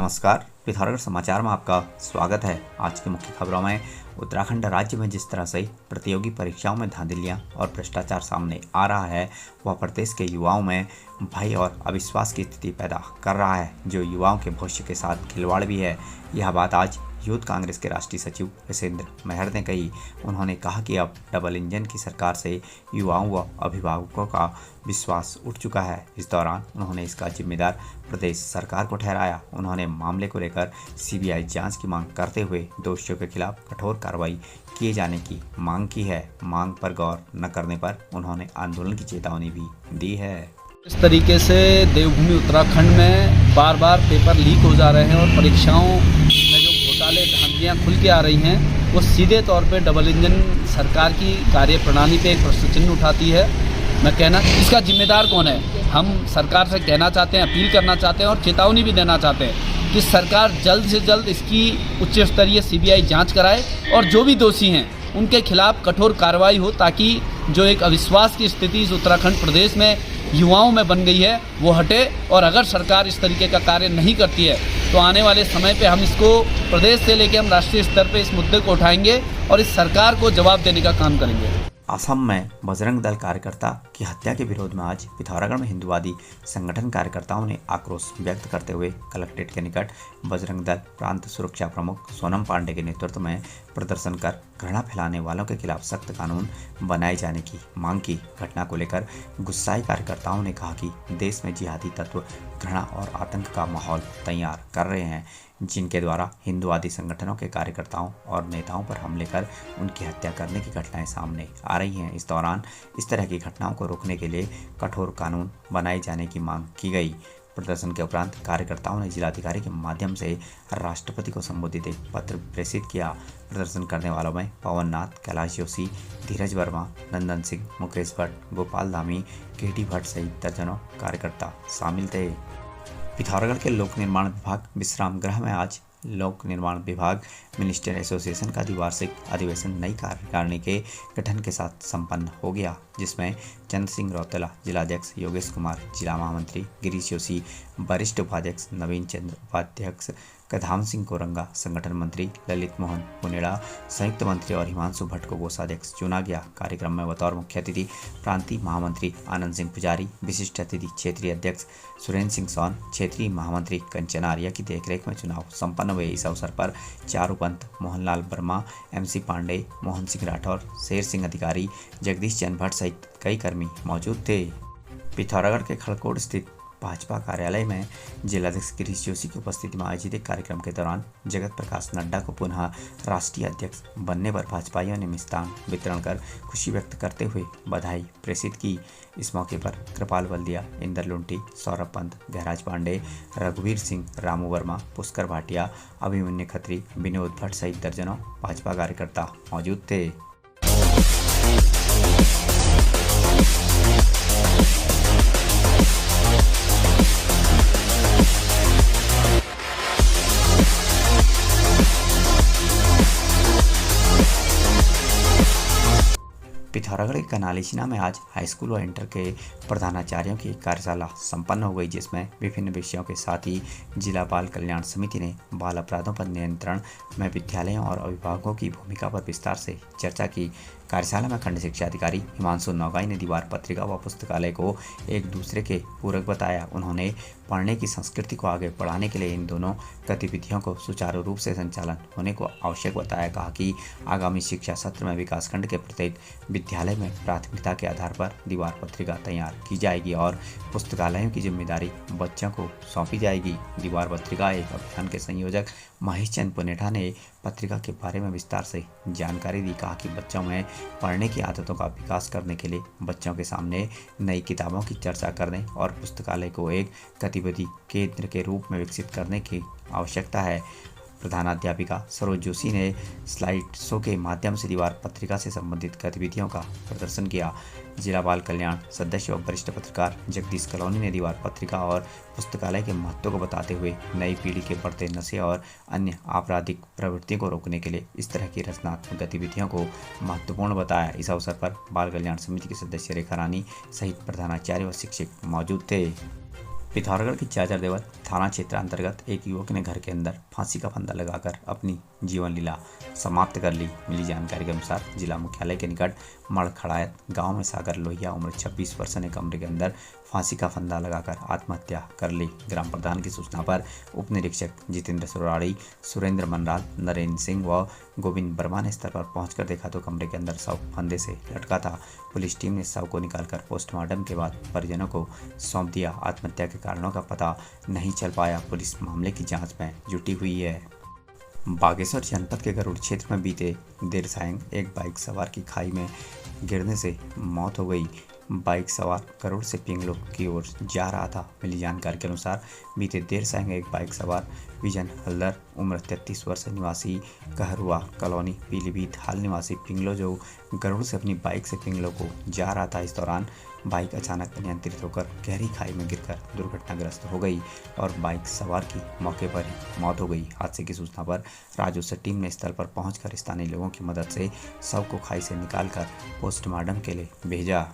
नमस्कार, पिथौरागढ़ समाचार में आपका स्वागत है। आज की मुख्य खबरों में उत्तराखंड राज्य में जिस तरह से प्रतियोगी परीक्षाओं में धांधलियां और भ्रष्टाचार सामने आ रहा है, वह प्रदेश के युवाओं में भय और अविश्वास की स्थिति पैदा कर रहा है, जो युवाओं के भविष्य के साथ खिलवाड़ भी है। यह बात आज यूथ कांग्रेस के राष्ट्रीय सचिव विसेंद्र महर ने कही। उन्होंने कहा कि अब डबल इंजन की सरकार से युवाओं व अभिभावकों का विश्वास उठ चुका है। इस दौरान उन्होंने इसका जिम्मेदार प्रदेश सरकार को ठहराया। उन्होंने मामले को लेकर सीबीआई जांच की मांग करते हुए दोषियों के खिलाफ कठोर कार्रवाई किए जाने की मांग की है। मांग पर गौर न करने पर उन्होंने आंदोलन की चेतावनी भी दी है। इस तरीके से देवभूमि उत्तराखंड में बार बार पेपर लीक हो जा रहे हैं और परीक्षाओं में जो घोटाले धांधलियाँ खुल के आ रही हैं, वो सीधे तौर पे डबल इंजन सरकार की कार्यप्रणाली पे एक प्रश्न चिन्ह उठाती है। मैं कहना, इसका जिम्मेदार कौन है? हम सरकार से कहना चाहते हैं, अपील करना चाहते हैं और चेतावनी भी देना चाहते हैं कि सरकार जल्द से जल्द इसकी उच्च स्तरीय सीबीआई जाँच कराए और जो भी दोषी हैं उनके खिलाफ कठोर कार्रवाई हो, ताकि जो एक अविश्वास की स्थिति इस उत्तराखंड प्रदेश में युवाओं में बन गई है वो हटे। और अगर सरकार इस तरीके का कार्य नहीं करती है तो आने वाले समय पे हम इसको प्रदेश से लेकर हम राष्ट्रीय स्तर पे इस मुद्दे को उठाएंगे और इस सरकार को जवाब देने का काम करेंगे। असम में बजरंग दल कार्यकर्ता की हत्या के विरोध में आज पिथौरागढ़ में हिंदुवादी संगठन कार्यकर्ताओं ने आक्रोश व्यक्त करते हुए कलेक्ट्रेट के निकट बजरंग दल प्रांत सुरक्षा प्रमुख सोनम पांडे के नेतृत्व में प्रदर्शन कर घृणा फैलाने वालों के खिलाफ सख्त कानून बनाए जाने की मांग की। घटना को लेकर गुस्साए कार्यकर्ताओं ने कहा कि देश में जिहादी तत्व घृणा और आतंक का माहौल तैयार कर रहे हैं, जिनके द्वारा हिंदुवादी संगठनों के कार्यकर्ताओं और नेताओं पर हमले कर उनकी हत्या करने की घटनाएं सामने आ रही हैं। इस दौरान इस तरह की घटनाओं को रोकने के लिए कठोर कानून बनाए जाने की मांग की गई। प्रदर्शन के उपरांत कार्यकर्ताओं ने जिलाधिकारी के माध्यम से राष्ट्रपति को संबोधित एक पत्र प्रेषित किया। प्रदर्शन करने वालों में पवन नाथ, कैलाश जोशी, धीरज वर्मा, नंदन सिंह, मुकेश भट्ट, गोपाल धामी, केटी भट्ट सहित दर्जनों कार्यकर्ता शामिल थे। पिथौरागढ़ के लोक निर्माण विभाग विश्राम गृह में आज लोक निर्माण विभाग मिनिस्टर एसोसिएशन का द्विवार्षिक अधिवेशन नई कार्यकारिणी के गठन के साथ संपन्न हो गया, जिसमें चंद्र सिंह रौतेला जिलाध्यक्ष, योगेश कुमार जिला महामंत्री, गिरीश जोशी वरिष्ठ उपाध्यक्ष, नवीन चंद्र उपाध्यक्ष, कधाम सिंह कोरंगा संगठन मंत्री, ललित मोहन पुनेड़ा संयुक्त मंत्री और हिमांशु भट्ट को कोषाध्यक्ष चुना गया। कार्यक्रम में बतौर मुख्य अतिथि प्रांतीय महामंत्री आनंद सिंह पुजारी, विशिष्ट अतिथि क्षेत्रीय अध्यक्ष सुरेंद्र सिंह सौन, क्षेत्रीय महामंत्री कंचन आर्या की देखरेख में चुनाव संपन्न हुए। इस अवसर पर चारू पंत, मोहनलाल वर्मा, MC पांडे, मोहन सिंह राठौर, शेर सिंह अधिकारी, जगदीश चंद्र भट्ट सहित कई कर्मी मौजूद थे। पिथौरागढ़ के खड़कोट स्थित भाजपा कार्यालय में जिलाध्यक्ष गिरीश जोशी की उपस्थिति में आयोजित एक कार्यक्रम के दौरान जगत प्रकाश नड्डा को पुनः राष्ट्रीय अध्यक्ष बनने पर भाजपाइयों ने मिष्टान वितरण कर खुशी व्यक्त करते हुए बधाई प्रेषित की। इस मौके पर कृपाल बल्दिया, इंदर लुंठी, सौरभ पंत, गहराज पांडे, रघुवीर सिंह, रामू वर्मा, पुष्कर भाटिया, अभिमन्यु खत्री, विनोद भट्ट सहित दर्जनों भाजपा कार्यकर्ता मौजूद थे। पिथौरागढ़ के कनालीचिना में आज हाई स्कूल व इंटर के प्रधानाचार्यों की कार्यशाला संपन्न हो गई, जिसमें विभिन्न विषयों के साथ ही जिला बाल कल्याण समिति ने बाल अपराधों पर नियंत्रण में विद्यालयों और अभिभावकों की भूमिका पर विस्तार से चर्चा की। कार्यशाला में खंड शिक्षा अधिकारी हिमांशु नौगाई ने दीवार पत्रिका व पुस्तकालय को एक दूसरे के पूरक बताया। उन्होंने पढ़ने की संस्कृति को आगे बढ़ाने के लिए इन दोनों गतिविधियों को सुचारू रूप से संचालन होने को आवश्यक बताया। कहा कि आगामी शिक्षा सत्र में विकासखंड के प्रत्येक विद्यालय में प्राथमिकता के आधार पर दीवार पत्रिका तैयार की जाएगी और पुस्तकालयों की जिम्मेदारी बच्चों को सौंपी जाएगी। दीवार पत्रिका एक अभियान के संयोजक महेश चंद पुनेठा ने पत्रिका के बारे में विस्तार से जानकारी दी। कहा कि बच्चों में पढ़ने की आदतों का विकास करने के लिए बच्चों के सामने नई किताबों की चर्चा करने और पुस्तकालय को एक गतिविधि केंद्र के रूप में विकसित करने की आवश्यकता है। प्रधानाध्यापिका सरोज जोशी ने स्लाइड शो के माध्यम से दीवार पत्रिका से संबंधित गतिविधियों का प्रदर्शन किया। जिला बाल कल्याण सदस्य व वरिष्ठ पत्रकार जगदीश कलौनी ने दीवार पत्रिका और पुस्तकालय के महत्व को बताते हुए नई पीढ़ी के बढ़ते नशे और अन्य आपराधिक प्रवृत्तियों को रोकने के लिए इस तरह की रचनात्मक गतिविधियों को महत्वपूर्ण बताया। इस अवसर पर बाल कल्याण समिति के सदस्य रेखा रानी सहित प्रधानाचार्य व शिक्षक मौजूद थे। पिथौरागढ़ के चाचरदेवत थाना क्षेत्र अंतर्गत एक युवक ने घर के अंदर फांसी का फंदा लगाकर अपनी जीवन लीला समाप्त कर ली। मिली जानकारी के अनुसार जिला मुख्यालय के निकट मड़खड़ायत गांव में सागर लोहिया उम्र 26 वर्ष ने कमरे के अंदर फांसी का फंदा लगाकर आत्महत्या कर ली। ग्राम प्रधान की सूचना पर उप निरीक्षक जितेंद्र सुराड़ी, सुरेंद्र मनराल, नरेंद्र सिंह व गोविंद वर्मा ने स्थल पर पहुंचकर देखा तो कमरे के अंदर शव फंदे से लटका था। पुलिस टीम ने शव को निकालकर पोस्टमार्टम के बाद परिजनों को सौंप दिया। आत्महत्या के कारणों का पता नहीं चल पाया। पुलिस मामले की जांच में जुटी हुई है। बागेश्वर जनपद के गरुड़ क्षेत्र में बीते देर सायं एक बाइक सवार की खाई में गिरने से मौत हो गई। बाइक सवार गरुड़ से पिंगलो की ओर जा रहा था। मिली जानकारी के अनुसार बीते देर सायं एक बाइक सवार विजन हल्दर उम्र 33 वर्ष निवासी कहरुआ कॉलोनी पीलीभीत हाल निवासी पिंगलो जो गरुड़ से अपनी बाइक से पिंगलो को जा रहा था। इस दौरान बाइक अचानक अनियंत्रित होकर गहरी खाई में गिरकर दुर्घटनाग्रस्त हो गई और बाइक सवार की मौके पर ही मौत हो गई। हादसे की सूचना पर राजस्व टीम ने स्थल पर पहुंचकर स्थानीय लोगों की मदद से शव को खाई से निकालकर पोस्टमार्टम के लिए भेजा।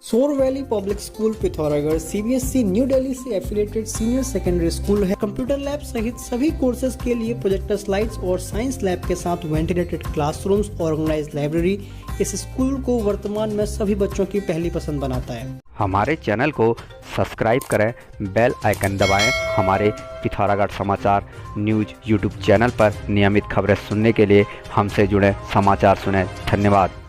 सोर valley public school Pithoragarh CBSE new Delhi से एफिलिएटेड सीनियर सेकेंडरी स्कूल है। कंप्यूटर लैब सहित सभी कोर्सेज के लिए प्रोजेक्टर स्लाइड्स और साइंस लैब के साथ वेंटिलेटेड क्लासरूम्स, ऑर्गेनाइज्ड लाइब्रेरी इस स्कूल को वर्तमान में सभी बच्चों की पहली पसंद बनाता है। हमारे चैनल को सब्सक्राइब करें, बेल आइकन दबाएं। हमारे पिथौरागढ़ समाचार न्यूज यूट्यूब चैनल पर नियमित खबरें सुनने के लिए हमसे जुड़े समाचार सुनें। धन्यवाद।